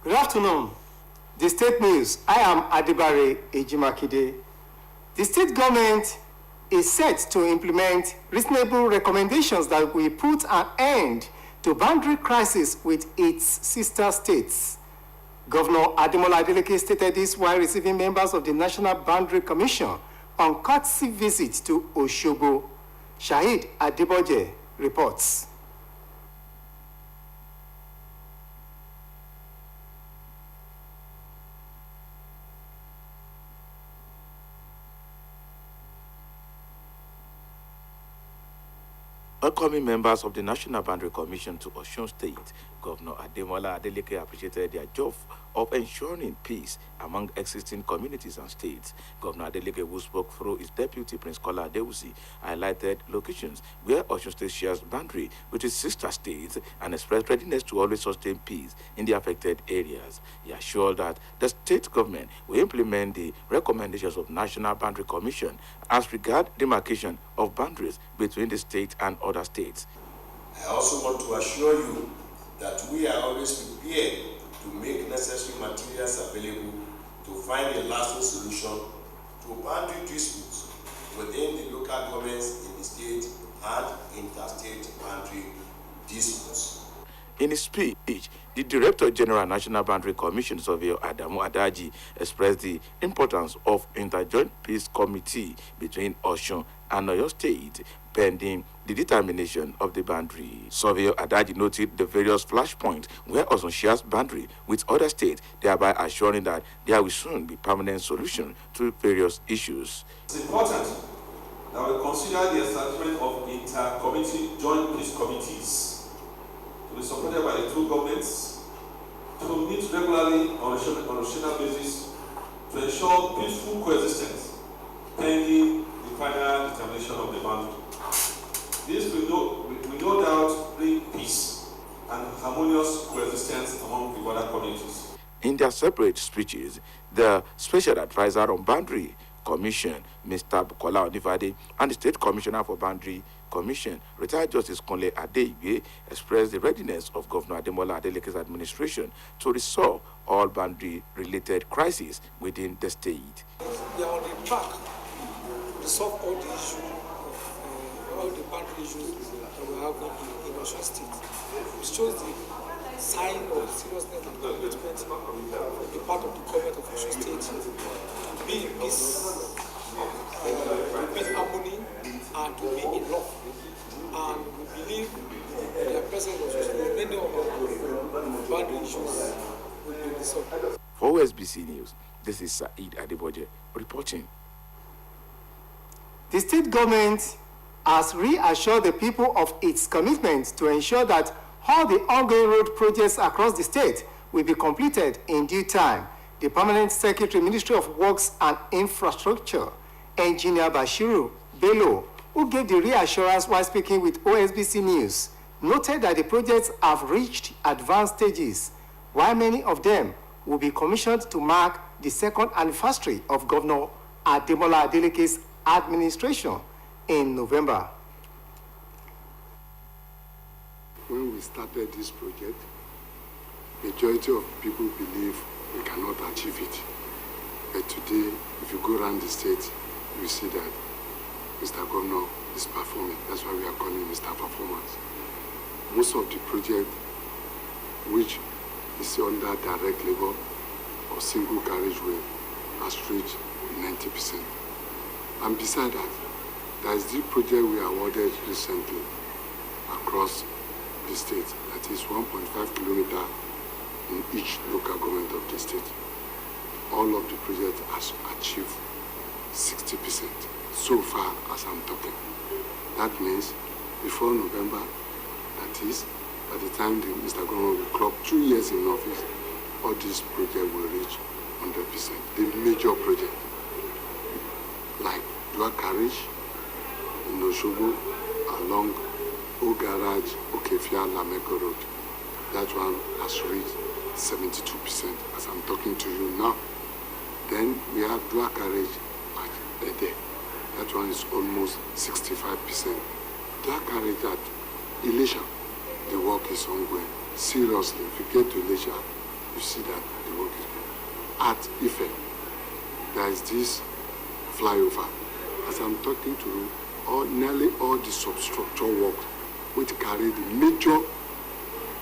Good afternoon. The State News. I am Adibare Ejimakide. The state government is set to implement reasonable recommendations that will put an end to boundary crisis with its sister states. Governor Ademola Adeleke stated this while receiving members of the National Boundary Commission on courtesy visit to Osogbo. Shahid Adeboje reports. Welcoming members of the National Boundary Commission to Osun State, Governor Ademola Adeleke appreciated their job of ensuring peace among existing communities and states. Governor Adeleke, who spoke through his deputy, Prince Kola Adewusi, highlighted locations where Osun State shares boundary with its sister states and expressed readiness to always sustain peace in the affected areas. He assured that the state government will implement the recommendations of National Boundary Commission as regard demarcation of boundaries between the state and other states. I also want to assure you that we are always prepared to make necessary materials available to find a lasting solution to boundary disputes within the local governments in the state and interstate boundary disputes. In his speech, the Director General National Boundary Commission, Surveyor Adamu Adaji, expressed the importance of Interjoint Peace Committee between Osun and Oyo State pending the determination of the boundary. Surveyor Adaji noted the various flashpoints where Osun shares boundary with other states, thereby assuring that there will soon be permanent solution to various issues. It's important that we consider the establishment of inter-community joint peace committees to be supported by the two governments to meet regularly on a national basis to ensure peaceful coexistence pending the final determination of the boundary. This will no doubt bring peace and harmonious coexistence among the border communities. In their separate speeches, the Special Advisor on Boundary Commission, Mr. Bukola Onifade, and the State Commissioner for Boundary Commission, retired Justice Kunle Adeyeye, expressed the readiness of Governor Ademola Adeleke's administration to resolve all boundary-related crises within the state. We are on the track to solve all the issues, all the boundary issues that we have in Osun State. It shows the sign of seriousness and commitment on the part of the government of Osun State to be in peace, to be in harmony, and to be in love. And we believe in the presence of Osun State, many of our boundary issues will be resolved. For OSBC News, this is Said Adeboje reporting. The state government has reassured the people of its commitment to ensure that all the ongoing road projects across the state will be completed in due time. The Permanent Secretary, Ministry of Works and Infrastructure, Engineer Bashiru Bello, who gave the reassurance while speaking with OSBC News, noted that the projects have reached advanced stages, while many of them will be commissioned to mark the second anniversary of Governor Ademola Adeleke's administration in November. When we started this project, majority of people believe we cannot achieve it. But today, if you go around the state, you see that Mr. Governor is performing. That's why we are calling Mr. Performance. Most of the project, which is under direct labor or single carriageway, has reached 90%. And beside that, there is the project we awarded recently across the state, that is 1.5 kilometers in each local government of the state. All of the projects has achieved 60% so far as I'm talking. That means before November, that is, by the time Mr. Governor will clock 2 years in office, all these projects will reach 100%. The major project, like dual carriage in Osogbo along Garage, Okefia, Lameko Road. That one has reached 72% as I'm talking to you now. Then we have dual carriage at Ede. That one is almost 65%. Dual carriage at Elisha, the work is ongoing. Seriously, if you get to Elisha, you see that the work is good. At Ife, there is this flyover. As I'm talking to you, nearly all the substructure work which carry the major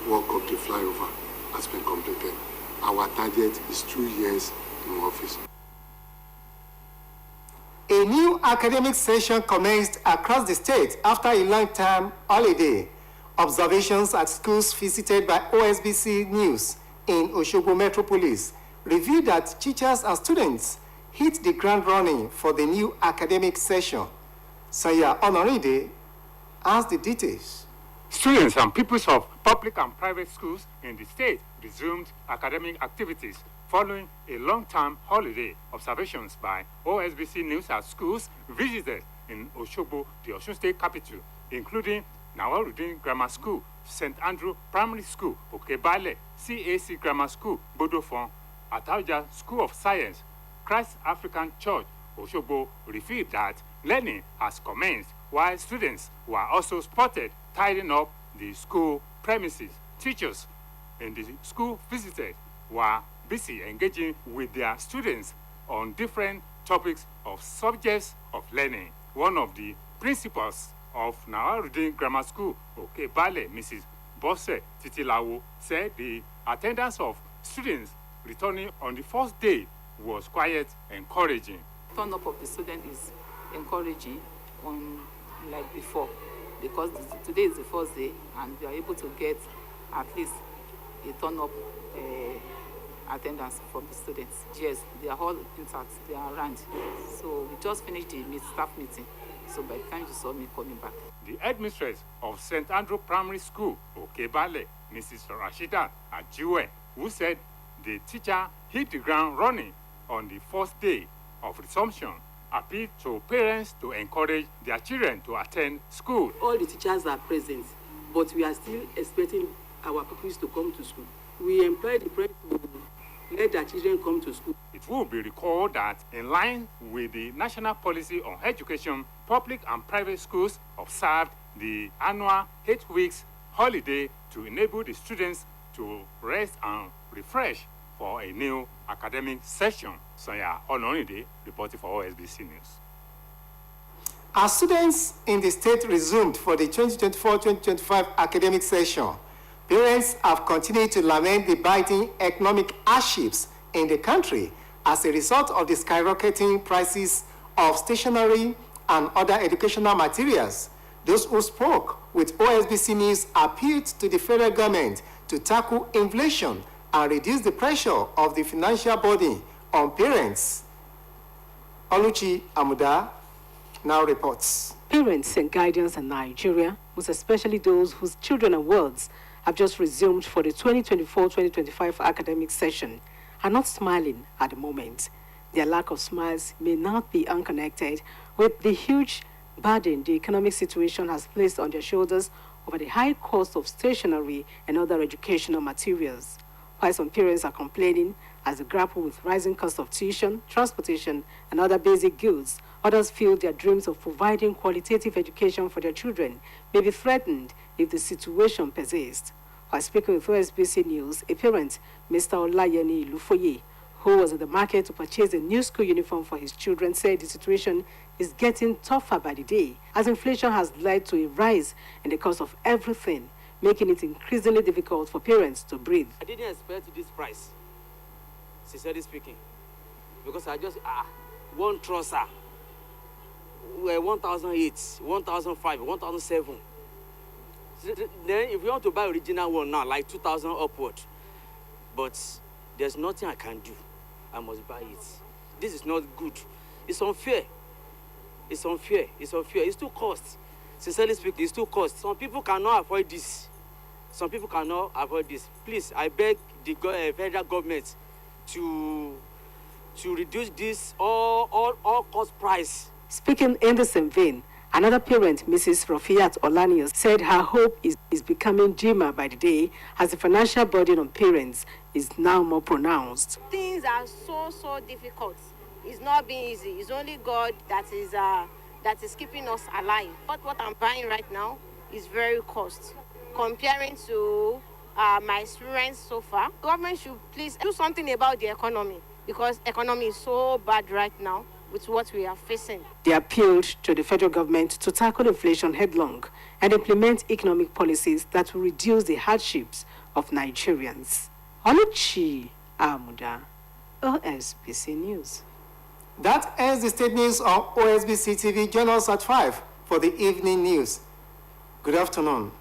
work of the flyover has been completed. Our target is 2 years in office. A new academic session commenced across the state after a long-term holiday. Observations at schools visited by OSBC News in Osogbo Metropolis revealed that teachers and students hit the ground running for the new academic session. Sanya Onoride has the details. Students and pupils of public and private schools in the state resumed academic activities following a long-term holiday. Observations by OSBC News at schools visited in Osogbo, the Osun State capital, including Nawarudin Grammar School, St. Andrew Primary School, Okebale, CAC Grammar School, Bodofon, Atauja School of Science, Christ African Church, Osogbo, revealed that learning has commenced while students were also spotted tidying up the school premises. Teachers in the school visited were busy engaging with their students on different topics of subjects of learning. One of the principals of Nawarudin Grammar School, Okebale, Mrs. Bose Titilawo, said the attendance of students returning on the first day was quite encouraging. Turn up of the student is encouraging like before, because today is the first day and we are able to get at least a turn up attendance from the students. Yes, they are all intact, they are around. So we just finished the staff meeting. So by the time you saw me coming back. The headmistress of St. Andrew Primary School, Okebale, Mrs. Rashida Ajiwe, who said the teacher hit the ground running on the first day of resumption, appealed to parents to encourage their children to attend school. All the teachers are present, but we are still expecting our pupils to come to school. We employ the parents to let their children come to school. It will be recalled that in line with the national policy on education, public and private schools observed the annual 8 weeks holiday to enable the students to rest and refresh for a new academic session. Sonia Onoride reporting for OSBC News. As students in the state resumed for the 2024-2025 academic session, parents have continued to lament the biting economic hardships in the country as a result of the skyrocketing prices of stationery and other educational materials. Those who spoke with OSBC News appealed to the federal government to tackle inflation and reduce the pressure of the financial burden on parents. Oluchi Amuda now reports. Parents and guardians in Nigeria, most especially those whose children and wards have just resumed for the 2024-2025 academic session, are not smiling at the moment. Their lack of smiles may not be unconnected with the huge burden the economic situation has placed on their shoulders over the high cost of stationery and other educational materials. While some parents are complaining as they grapple with rising costs of tuition, transportation, and other basic goods, others feel their dreams of providing qualitative education for their children may be threatened if the situation persists. While speaking with OSBC News, a parent, Mr. Olayeni Lufoye, who was in the market to purchase a new school uniform for his children, said the situation is getting tougher by the day, as inflation has led to a rise in the cost of everything, making it increasingly difficult for parents to breathe. I didn't expect this price, sincerely speaking, because I just, one trouser, 1,008, 1,005, 1,007. Then if you want to buy original one now, like 2,000 upward, but there's nothing I can do. I must buy it. This is not good. It's unfair. It's unfair. It's unfair. It's too cost. Sincerely speaking, it's too cost. Some people cannot avoid this. Some people cannot avoid this. Please, I beg the federal government to reduce this all cost price. Speaking in the same vein, another parent, Mrs. Rafiat Olanius, said her hope is becoming dimmer by the day as the financial burden on parents is now more pronounced. Things are so difficult. It's not being easy. It's only God that is keeping us alive. But what I'm buying right now is very cost. Comparing to my experience so far. Government should please do something about the economy, because economy is so bad right now with what we are facing. They appealed to the federal government to tackle inflation headlong and implement economic policies that will reduce the hardships of Nigerians. Oluchi Amuda, OSBC News. That ends the state news on OSBC TV. Join us at 5 for the evening news. Good afternoon.